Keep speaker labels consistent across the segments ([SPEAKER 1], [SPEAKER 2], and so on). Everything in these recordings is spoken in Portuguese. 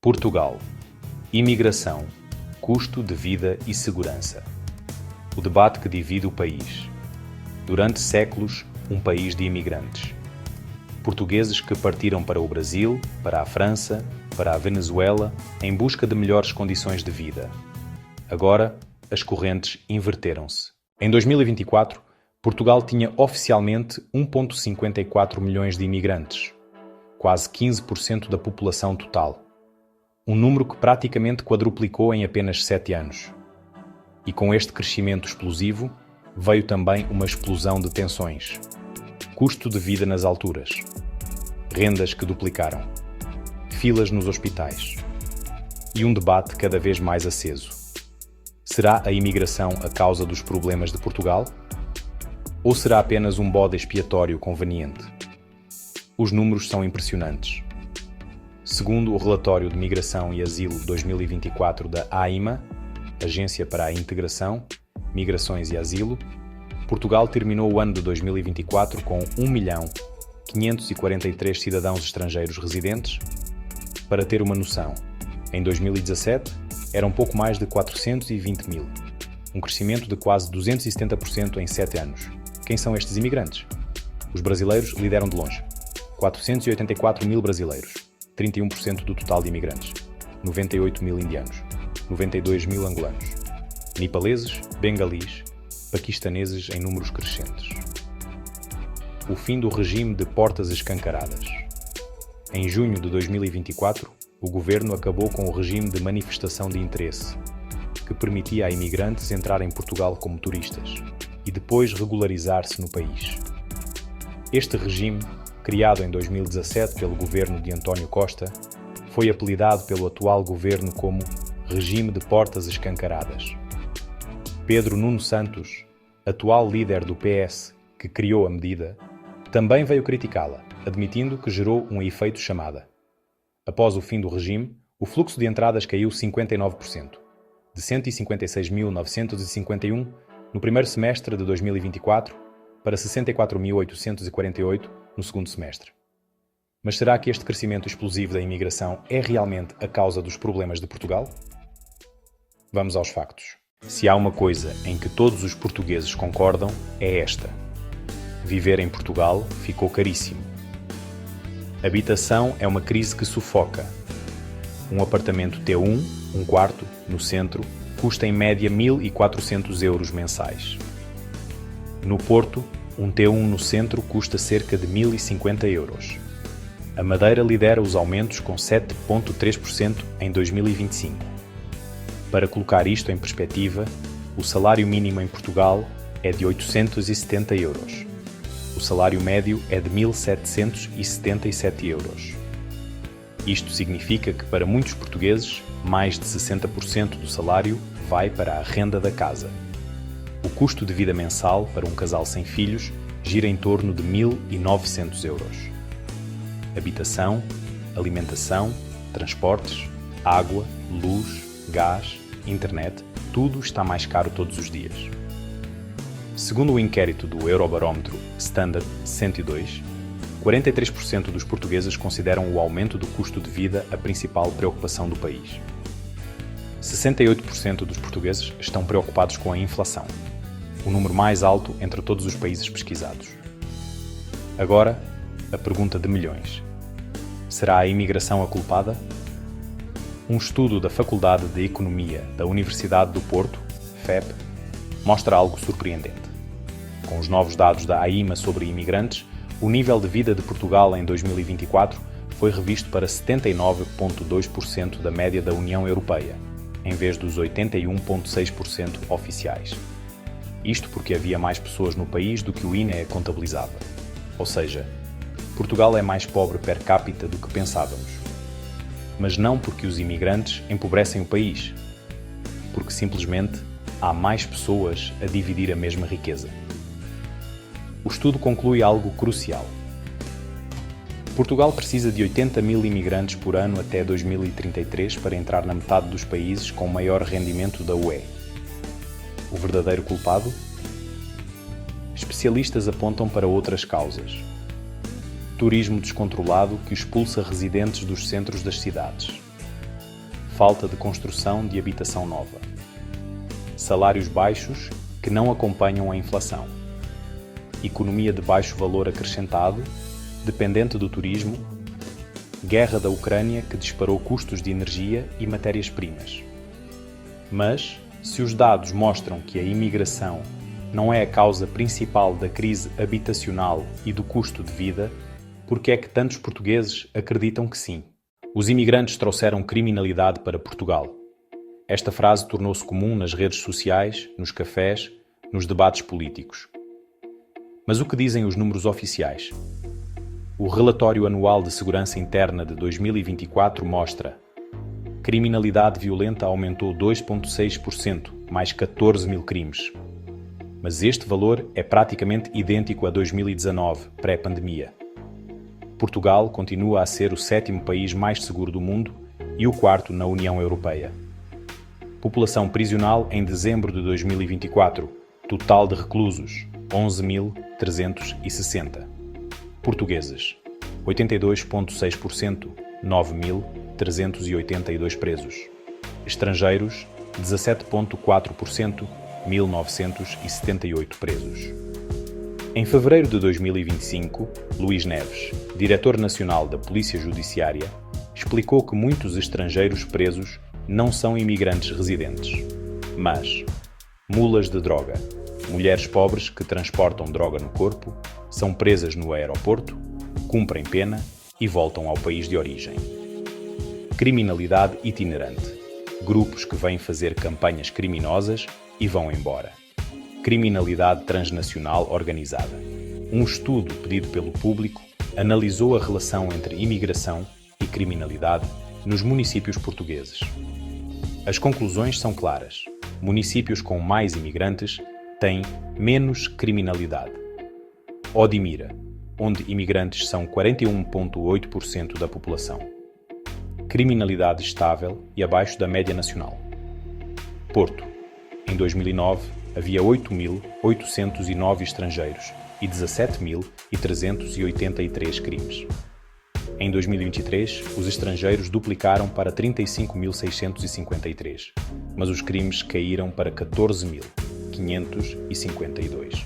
[SPEAKER 1] Portugal. Imigração, custo de vida e segurança. O debate que divide o país. Durante séculos, um país de imigrantes. Portugueses que partiram para o Brasil, para a França, para a Venezuela, em busca de melhores condições de vida. Agora, as correntes inverteram-se. Em 2024, Portugal tinha oficialmente 1,54 milhões de imigrantes, quase 15% da população total. Um número que praticamente quadruplicou em apenas 7 anos. E com este crescimento explosivo, veio também uma explosão de tensões. Custo de vida nas alturas. Rendas que duplicaram. Filas nos hospitais. E um debate cada vez mais aceso. Será a imigração a causa dos problemas de Portugal? Ou será apenas um bode expiatório conveniente? Os números são impressionantes. Segundo o relatório de Migração e Asilo 2024 da AIMA, Agência para a Integração, Migrações e Asilo, Portugal terminou o ano de 2024 com 1.543.000 cidadãos estrangeiros residentes. Para ter uma noção, em 2017 eram pouco mais de 420.000, um crescimento de quase 270% em 7 anos. Quem são estes imigrantes? Os brasileiros lideram de longe. 484.000 brasileiros, 31% do total de imigrantes. 98.000 indianos, 92.000 angolanos, nepaleses, bengalis, paquistaneses em números crescentes. O fim do regime de portas escancaradas. Em junho de 2024, o governo acabou com o regime de manifestação de interesse, que permitia a imigrantes entrar em Portugal como turistas e depois regularizar-se no país. Este regime, criado em 2017 pelo governo de António Costa, foi apelidado pelo atual governo como Regime de Portas Escancaradas. Pedro Nuno Santos, atual líder do PS, que criou a medida, também veio criticá-la, admitindo que gerou um efeito chamada. Após o fim do regime, o fluxo de entradas caiu 59%, de 156.951 no primeiro semestre de 2024 para 64.848 no segundo semestre. Mas será que este crescimento explosivo da imigração é realmente a causa dos problemas de Portugal? Vamos aos factos. Se há uma coisa em que todos os portugueses concordam, é esta. Viver em Portugal ficou caríssimo. Habitação é uma crise que sufoca. Um apartamento T1, um quarto, no centro, custa em média 1.400 euros mensais. No Porto, um T1 no centro custa cerca de 1.050 euros. A Madeira lidera os aumentos com 7,3% em 2025. Para colocar isto em perspectiva, o salário mínimo em Portugal é de 870 euros. O salário médio é de 1.777 euros. Isto significa que para muitos portugueses, mais de 60% do salário vai para a renda da casa. O custo de vida mensal para um casal sem filhos gira em torno de 1.900 euros. Habitação, alimentação, transportes, água, luz, gás, internet, tudo está mais caro todos os dias. Segundo o inquérito do Eurobarómetro Standard 102, 43% dos portugueses consideram o aumento do custo de vida a principal preocupação do país. 68% dos portugueses estão preocupados com a inflação, o número mais alto entre todos os países pesquisados. Agora, a pergunta de milhões. Será a imigração a culpada? Um estudo da Faculdade de Economia da Universidade do Porto, FEP, mostra algo surpreendente. Com os novos dados da AIMA sobre imigrantes, o nível de vida de Portugal em 2024 foi revisto para 79,2% da média da União Europeia, em vez dos 81,6% oficiais. Isto porque havia mais pessoas no país do que o INE contabilizava. Ou seja, Portugal é mais pobre per capita do que pensávamos. Mas não porque os imigrantes empobrecem o país, porque simplesmente há mais pessoas a dividir a mesma riqueza. O estudo conclui algo crucial. Portugal precisa de 80.000 imigrantes por ano até 2033 para entrar na metade dos países com maior rendimento da UE. O verdadeiro culpado? Especialistas apontam para outras causas. Turismo descontrolado que expulsa residentes dos centros das cidades. falta de construção de habitação nova. Salários baixos que não acompanham a inflação. Economia de baixo valor acrescentado, dependente do turismo. Guerra da Ucrânia que disparou custos de energia e matérias-primas. Mas, se os dados mostram que a imigração não é a causa principal da crise habitacional e do custo de vida, por que é que tantos portugueses acreditam que sim? Os imigrantes trouxeram criminalidade para Portugal. Esta frase tornou-se comum nas redes sociais, nos cafés, nos debates políticos. Mas o que dizem os números oficiais? O Relatório Anual de Segurança Interna de 2024 mostra: criminalidade violenta aumentou 2,6%, mais 14 mil crimes. Mas este valor é praticamente idêntico a 2019, pré-pandemia. Portugal continua a ser o 7º país mais seguro do mundo e o 4º na União Europeia. População prisional em dezembro de 2024. Total de reclusos, 11.360. Portugueses, 82,6%, 9.382 presos. Estrangeiros, 17,4%, 1.978 presos. Em fevereiro de 2025, Luís Neves, diretor nacional da Polícia Judiciária, explicou que muitos estrangeiros presos não são imigrantes residentes, mas mulas de droga, mulheres pobres que transportam droga no corpo, são presas no aeroporto, cumprem pena e voltam ao país de origem. Criminalidade itinerante. Grupos que vêm fazer campanhas criminosas e vão embora. Criminalidade transnacional organizada. Um estudo pedido pelo público analisou a relação entre imigração e criminalidade nos municípios portugueses. As conclusões são claras. Municípios com mais imigrantes têm menos criminalidade. Odmira, onde imigrantes são 41,8% da população. Criminalidade estável e abaixo da média nacional. Porto, em 2009, havia 8.809 estrangeiros e 17.383 crimes. Em 2023, os estrangeiros duplicaram para 35.653, mas os crimes caíram para 14.552.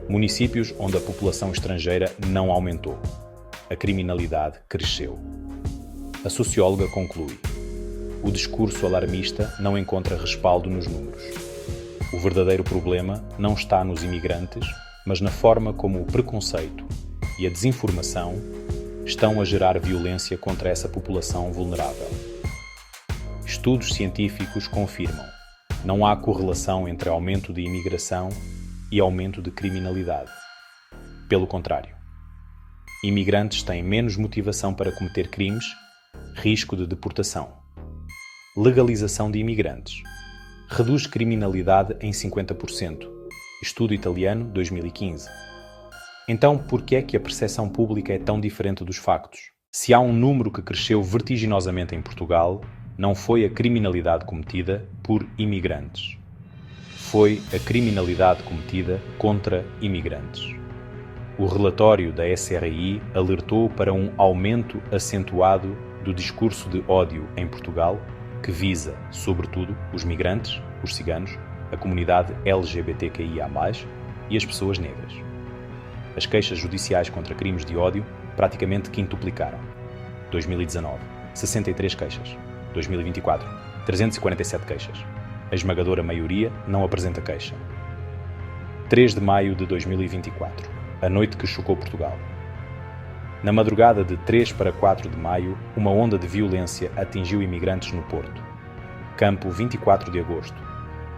[SPEAKER 1] Municípios onde a população estrangeira não aumentou. A criminalidade cresceu. A socióloga conclui: o discurso alarmista não encontra respaldo nos números. O verdadeiro problema não está nos imigrantes, mas na forma como o preconceito e a desinformação estão a gerar violência contra essa população vulnerável. Estudos científicos confirmam: não há correlação entre aumento de imigração e aumento de criminalidade. Pelo contrário, imigrantes têm menos motivação para cometer crimes, risco de deportação. Legalização de imigrantes. Reduz criminalidade em 50%. Estudo italiano, 2015. Então, por que é que a percepção pública é tão diferente dos factos? Se há um número que cresceu vertiginosamente em Portugal, não foi a criminalidade cometida por imigrantes. Foi a criminalidade cometida contra imigrantes. O relatório da SRI alertou para um aumento acentuado do discurso de ódio em Portugal, que visa, sobretudo, os migrantes, os ciganos, a comunidade LGBTQIA+, e as pessoas negras. As queixas judiciais contra crimes de ódio praticamente quintuplicaram. 2019, 63 queixas. 2024, 347 queixas. A esmagadora maioria não apresenta queixa. 3 de maio de 2024, a noite que chocou Portugal. Na madrugada de 3 para 4 de maio, uma onda de violência atingiu imigrantes no Porto. Campo 24 de agosto.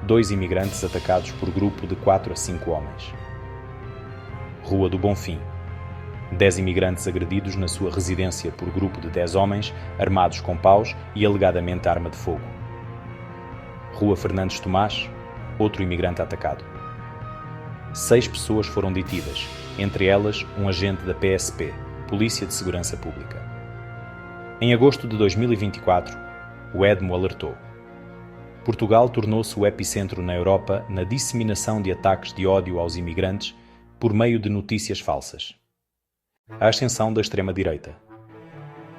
[SPEAKER 1] 2 imigrantes atacados por grupo de 4 a 5 homens. Rua do Bonfim. 10 imigrantes agredidos na sua residência por grupo de 10 homens, armados com paus e alegadamente arma de fogo. Rua Fernandes Tomás. Outro imigrante atacado. 6 pessoas foram detidas, entre elas um agente da PSP, Polícia de Segurança Pública. Em agosto de 2024, o EDMO alertou: Portugal tornou-se o epicentro na Europa na disseminação de ataques de ódio aos imigrantes por meio de notícias falsas. A ascensão da extrema-direita.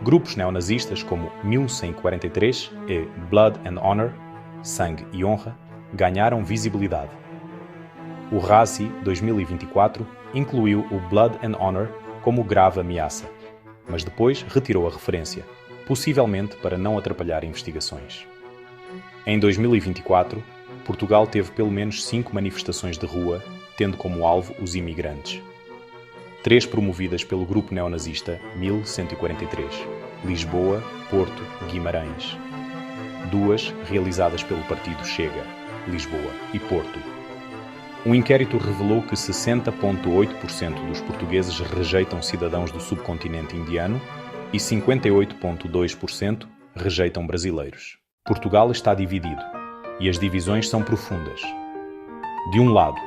[SPEAKER 1] Grupos neonazistas como 1143 e Blood and Honor, Sangue e Honra, ganharam visibilidade. O RASI 2024 incluiu o Blood and Honor como grave ameaça, mas depois retirou a referência, possivelmente para não atrapalhar investigações. Em 2024, Portugal teve pelo menos 5 manifestações de rua, tendo como alvo os imigrantes. 3 promovidas pelo grupo neonazista 1143, Lisboa, Porto, Guimarães. 2 realizadas pelo partido Chega, Lisboa e Porto. Um inquérito revelou que 60,8% dos portugueses rejeitam cidadãos do subcontinente indiano e 58,2% rejeitam brasileiros. Portugal está dividido, e as divisões são profundas. De um lado,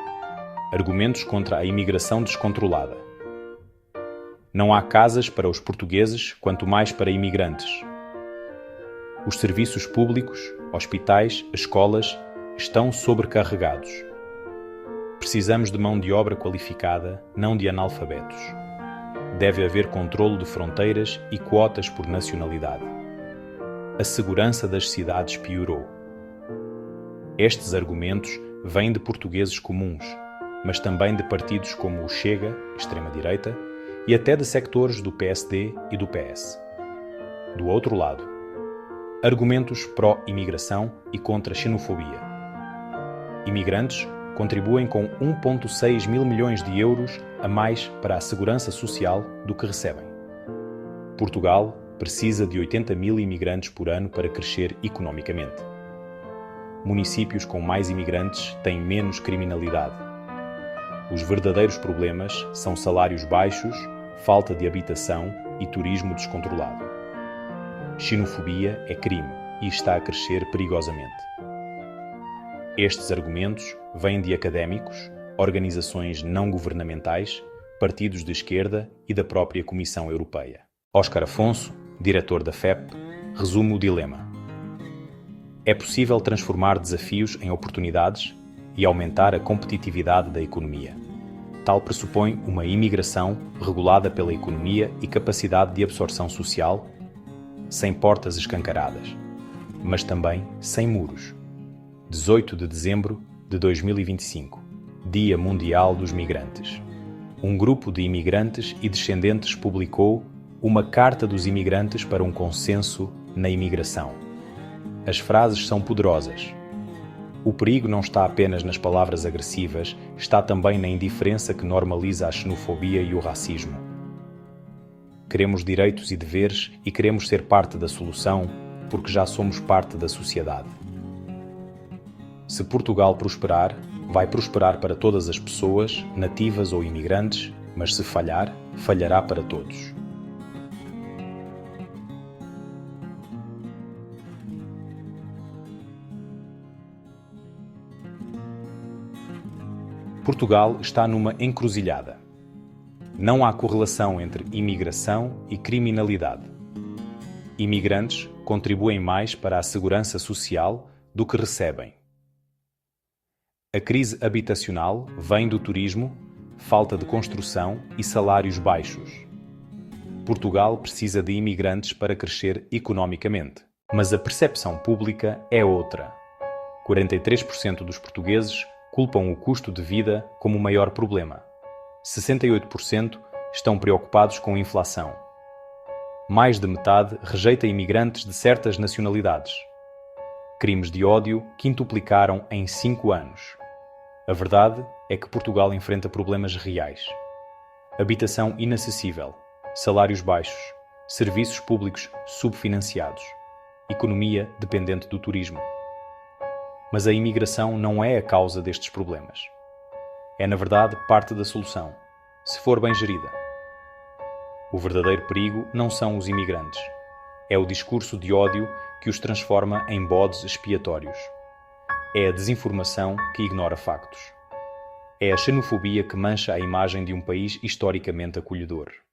[SPEAKER 1] argumentos contra a imigração descontrolada. Não há casas para os portugueses, quanto mais para imigrantes. Os serviços públicos, hospitais, escolas estão sobrecarregados. Precisamos de mão de obra qualificada, não de analfabetos. Deve haver controlo de fronteiras e quotas por nacionalidade. A segurança das cidades piorou. Estes argumentos vêm de portugueses comuns, mas também de partidos como o Chega, extrema-direita, e até de sectores do PSD e do PS. Do outro lado, argumentos pró-imigração e contra a xenofobia. Imigrantes contribuem com 1,6 mil milhões de euros a mais para a segurança social do que recebem. Portugal precisa de 80 mil imigrantes por ano para crescer economicamente. Municípios com mais imigrantes têm menos criminalidade. Os verdadeiros problemas são salários baixos, falta de habitação e turismo descontrolado. Xenofobia é crime e está a crescer perigosamente. Estes argumentos vêm de académicos, organizações não governamentais, partidos de esquerda e da própria Comissão Europeia. Óscar Afonso, diretor da FEP, resume o dilema. É possível transformar desafios em oportunidades e aumentar a competitividade da economia. Tal pressupõe uma imigração regulada pela economia e capacidade de absorção social, sem portas escancaradas, mas também sem muros. 18 de dezembro de 2025, Dia Mundial dos Migrantes. Um grupo de imigrantes e descendentes publicou uma Carta dos Imigrantes para um Consenso na Imigração. As frases são poderosas. O perigo não está apenas nas palavras agressivas, está também na indiferença que normaliza a xenofobia e o racismo. Queremos direitos e deveres e queremos ser parte da solução, porque já somos parte da sociedade. Se Portugal prosperar, vai prosperar para todas as pessoas, nativas ou imigrantes, mas se falhar, falhará para todos. Portugal está numa encruzilhada. Não há correlação entre imigração e criminalidade. Imigrantes contribuem mais para a segurança social do que recebem. A crise habitacional vem do turismo, falta de construção e salários baixos. Portugal precisa de imigrantes para crescer economicamente, mas a percepção pública é outra. 43% dos portugueses culpam o custo de vida como o maior problema. 68% estão preocupados com a inflação. Mais de metade rejeita imigrantes de certas nacionalidades. Crimes de ódio quintuplicaram em 5 anos. A verdade é que Portugal enfrenta problemas reais. Habitação inacessível, salários baixos, serviços públicos subfinanciados, economia dependente do turismo. Mas a imigração não é a causa destes problemas. É, na verdade, parte da solução, se for bem gerida. O verdadeiro perigo não são os imigrantes. É o discurso de ódio que os transforma em bodes expiatórios. É a desinformação que ignora factos. É a xenofobia que mancha a imagem de um país historicamente acolhedor.